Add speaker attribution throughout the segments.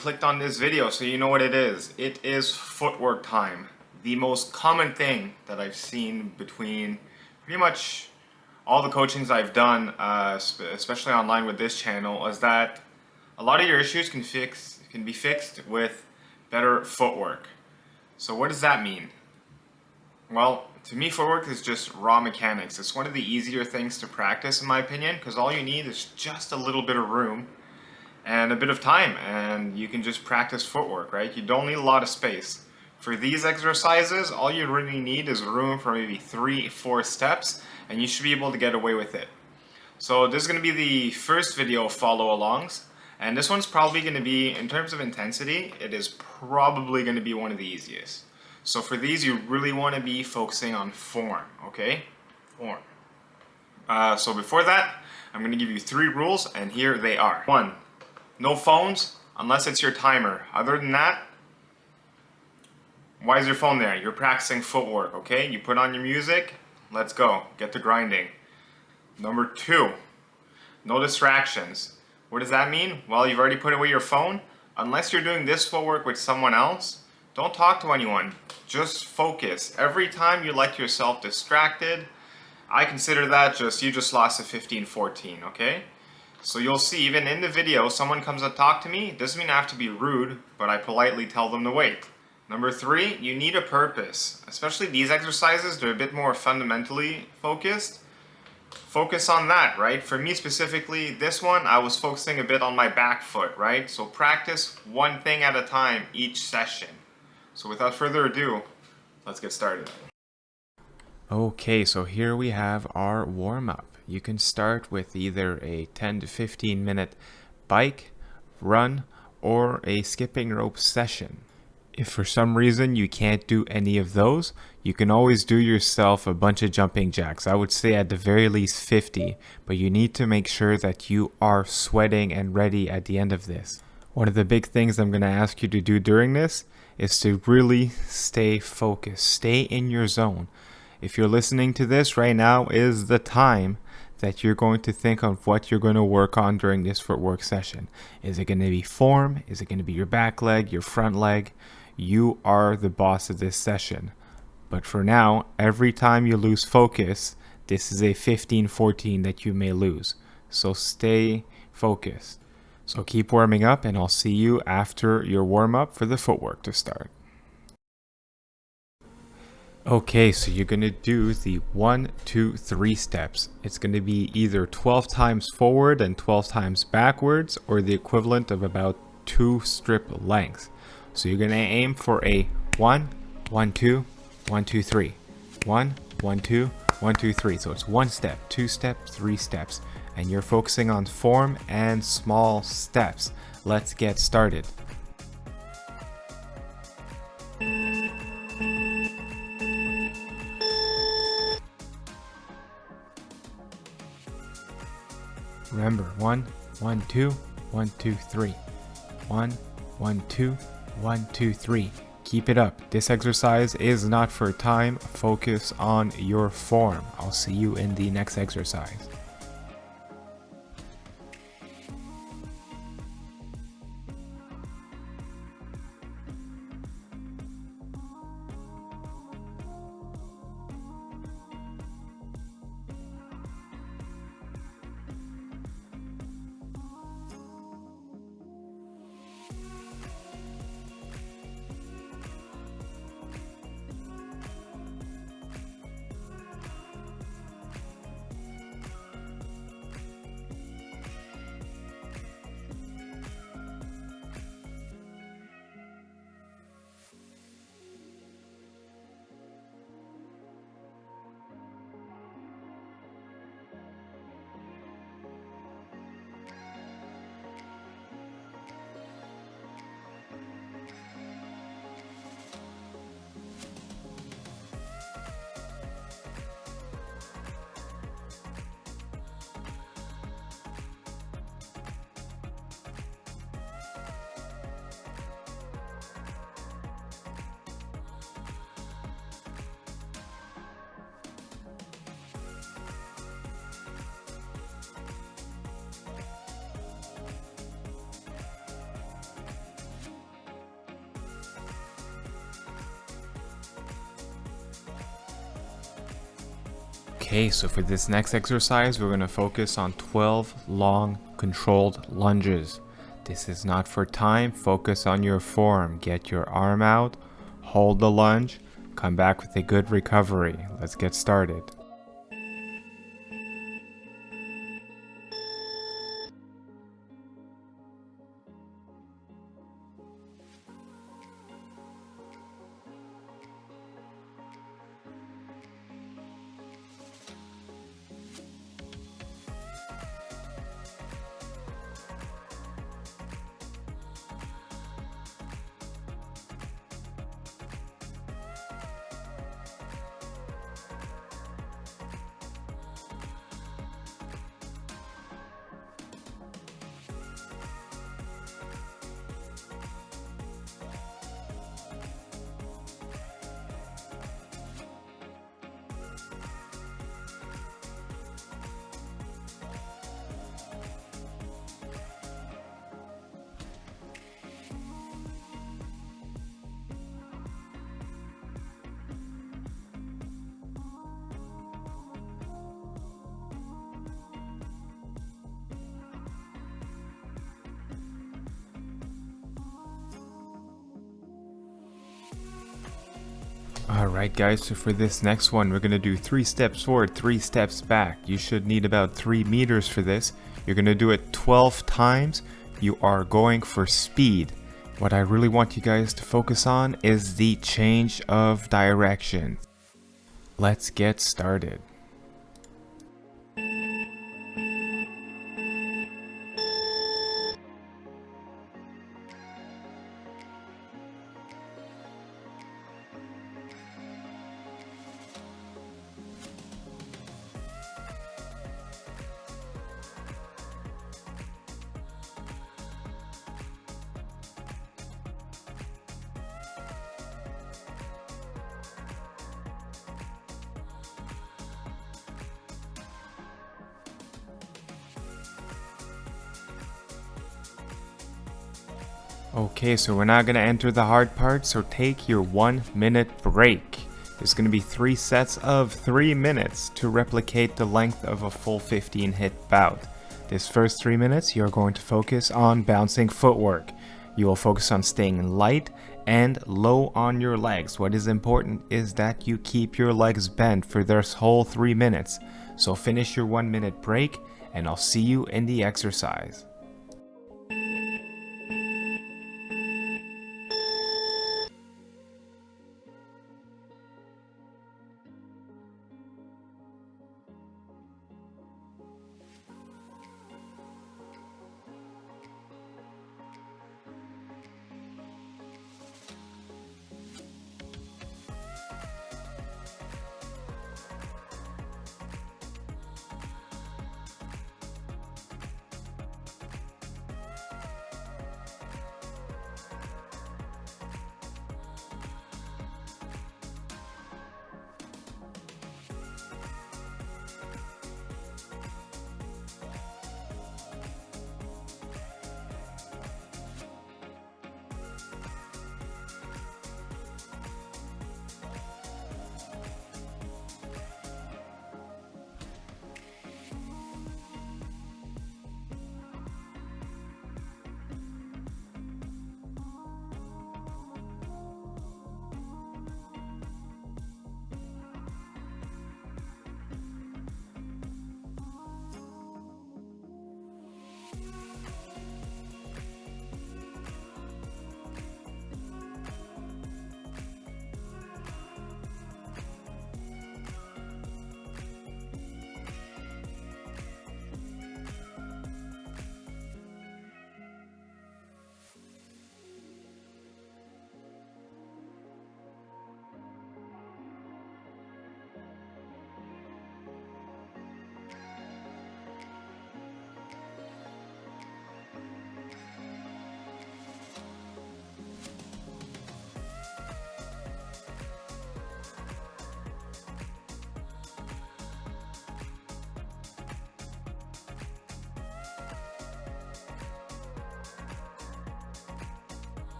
Speaker 1: clicked on this video, so you know what it is. It is footwork time. The most common thing that I've seen between pretty much all the coachings I've done, especially online with this channel, is that a lot of your issues can be fixed with better footwork. So what does that mean? Well, to me, footwork is just raw mechanics. It's one of the easier things to practice, in my opinion, because all you need is just a little bit of room and a bit of time, and you can just practice footwork, right? You don't need a lot of space. For these exercises, all you really need is room for maybe 3-4 steps, and you should be able to get away with it. So this is going to be the first video follow-alongs, and this one's probably going to be, in terms of intensity, it is probably going to be one of the easiest. So for these, you really want to be focusing on form, okay? Form. So before that, I'm going to give you 3 rules, and here they are. 1. No phones unless it's your timer. Other than that, why is your phone there? You're practicing footwork, okay? You put on your music, let's go. Get to grinding. Number 2, no distractions. What does that mean? Well, you've already put away your phone. Unless you're doing this footwork with someone else, don't talk to anyone. Just focus. Every time you let yourself distracted, I consider that you just lost a 15-14, okay? So you'll see, even in the video, someone comes and talk to me. It doesn't mean I have to be rude, but I politely tell them to wait. Number 3, you need a purpose. Especially these exercises, they're a bit more fundamentally focused. Focus on that, right? For me specifically, this one, I was focusing a bit on my back foot, right? So practice one thing at a time each session. So without further ado, let's get started.
Speaker 2: Okay, so here we have our warm-up. You can start with either a 10 to 15 minute bike, run, or a skipping rope session. If for some reason you can't do any of those, you can always do yourself a bunch of jumping jacks. I would say at the very least 50, but you need to make sure that you are sweating and ready at the end of this. One of the big things I'm going to ask you to do during this is to really stay focused, stay in your zone. If you're listening to this right now is the time that you're going to think of what you're going to work on during this footwork session. Is it going to be form? Is it going to be your back leg, your front leg? You are the boss of this session. But for now, every time you lose focus, this is a 15-14 that you may lose. So stay focused. So keep warming up, and I'll see you after your warm-up for the footwork to start. Okay, so you're going to do the 1, 2, 3 steps. It's going to be either 12 times forward and 12 times backwards, or the equivalent of about 2 strip lengths. So you're going to aim for a 1, 1, 2, 1, 2, 3. 1, 1, 2, 1, 2, 3. So it's 1 step, 2 steps, 3 steps. And you're focusing on form and small steps. Let's get started. Remember, 1, 1, 2, 1, 2, 3. 1, 1, 2, 1, 2, 3. Keep it up. This exercise is not for time. Focus on your form. I'll see you in the next exercise. Okay, so for this next exercise, we're going to focus on 12 long controlled lunges. This is not for time. Focus on your form. Get your arm out, hold the lunge, come back with a good recovery. Let's get started. Alright guys, so for this next one, we're going to do 3 steps forward, 3 steps back. You should need about 3 meters for this. You're going to do it 12 times. You are going for speed. What I really want you guys to focus on is the change of direction. Let's get started. Okay, so we're now going to enter the hard part, so take your 1-minute break. There's going to be 3 sets of 3 minutes to replicate the length of a full 15 hit bout. This first 3 minutes, you're going to focus on bouncing footwork. You will focus on staying light and low on your legs. What is important is that you keep your legs bent for this whole 3 minutes. So finish your 1-minute break, and I'll see you in the exercise.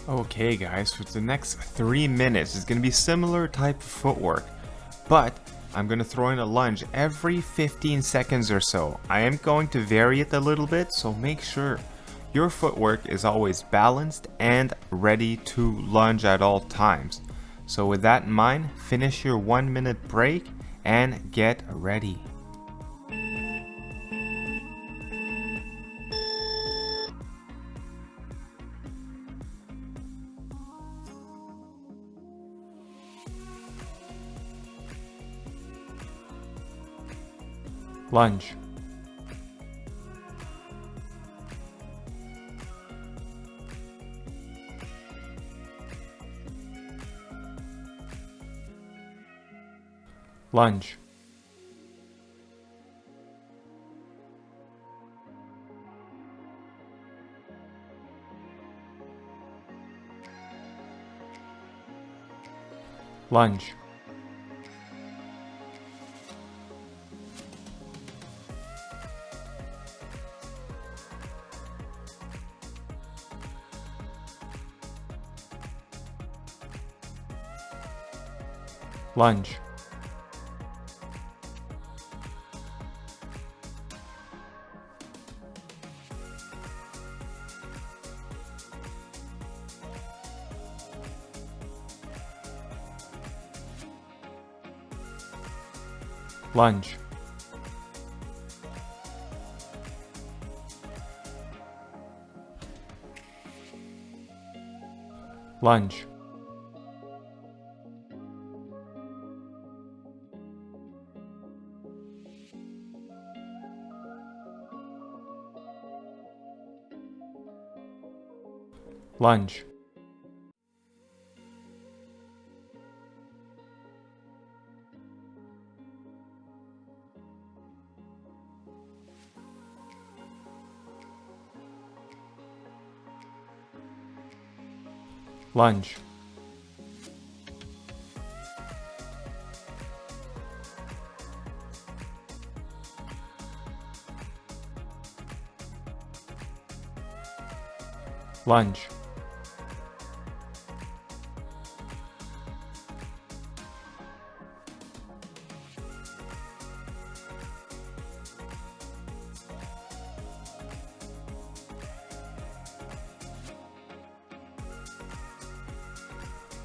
Speaker 2: Okay guys, for the next 3 minutes it's going to be similar type of footwork, but I'm going to throw in a lunge every 15 seconds or so. I am going to vary it a little bit, so make sure your footwork is always balanced and ready to lunge at all times. So with that in mind, finish your 1 minute break and get ready. Lunge. Lunge. Lunge. Lunge. Lunge. Lunge. Lunge. Lunge. Lunge.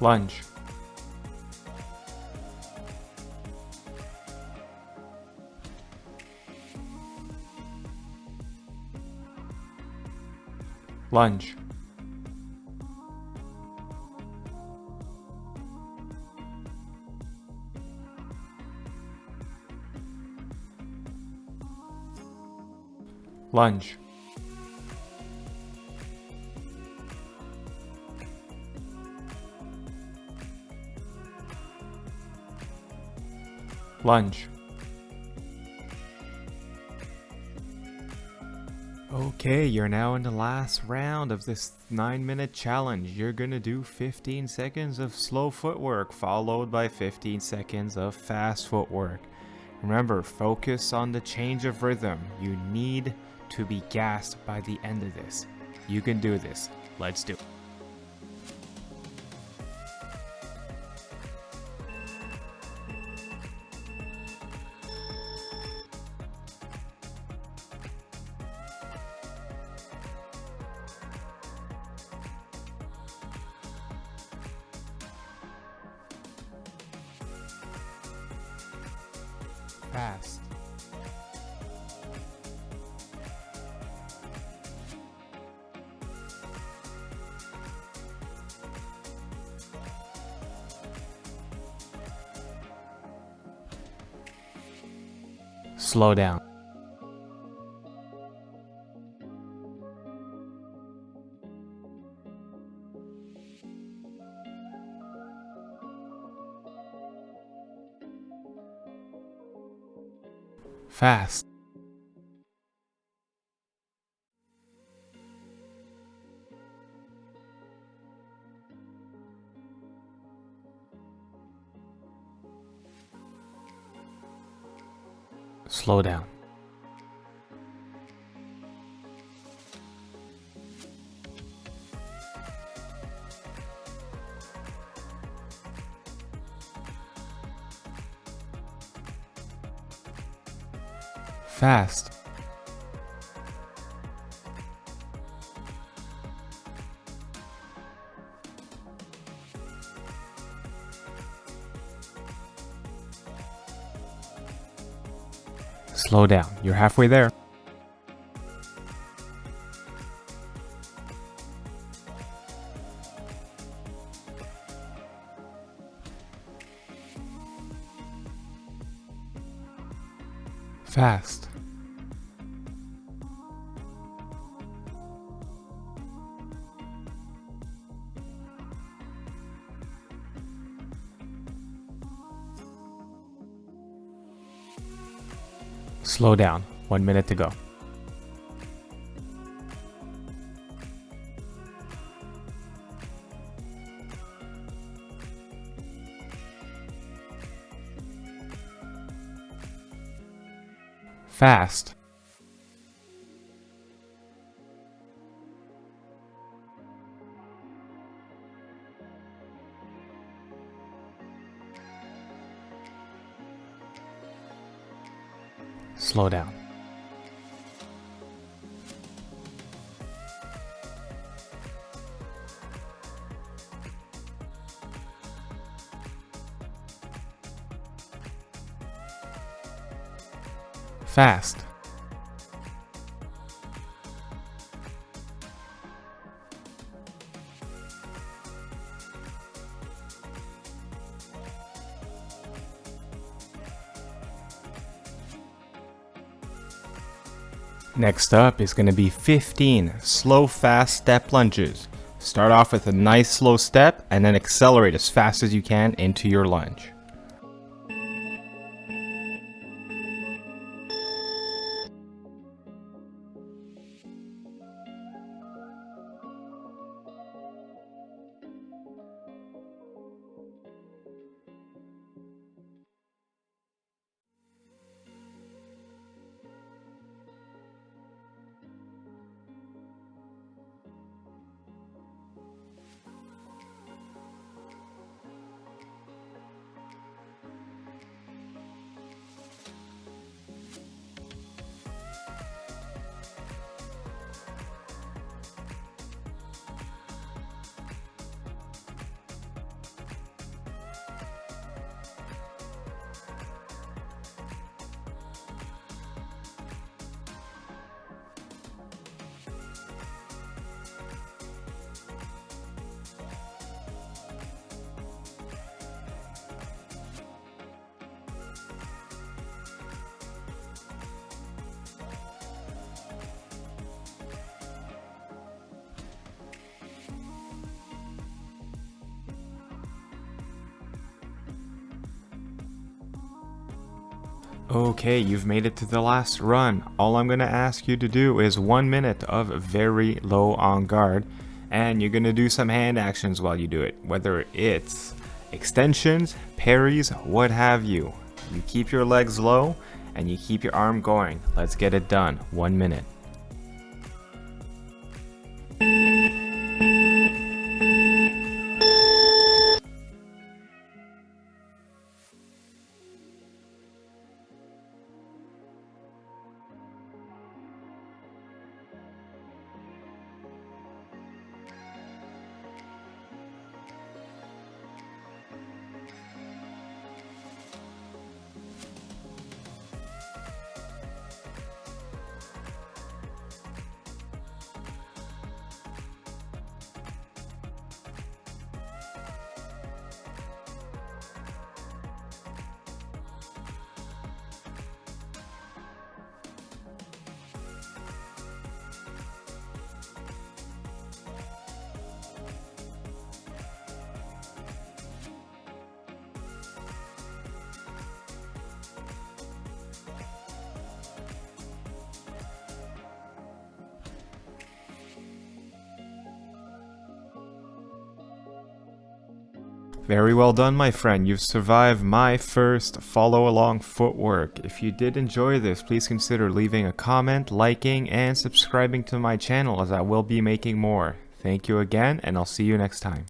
Speaker 2: Lunge. Lunge. Lunge. Lunge. Okay, you're now in the last round of this 9-minute challenge. You're gonna do 15 seconds of slow footwork followed by 15 seconds of fast footwork. Remember, focus on the change of rhythm. You need to be gassed by the end of this. You can do this. Let's do it. Fast. Slow down. Fast. Slow down. Fast. Slow down. You're halfway there. Fast. Slow down. 1 minute to go. Fast. Slow down. Fast. Next up is going to be 15 slow fast step lunges. Start off with a nice slow step and then accelerate as fast as you can into your lunge. Okay, you've made it to the last run. All I'm going to ask you to do is 1 minute of very low on guard, and you're going to do some hand actions while you do it, whether it's extensions, parries, what have you. You keep your legs low and you keep your arm going. Let's get it done. 1 minute. Very well done, my friend. You've survived my first follow along footwork. If you did enjoy this, please consider leaving a comment, liking, and subscribing to my channel, as I will be making more. Thank you again, and I'll see you next time.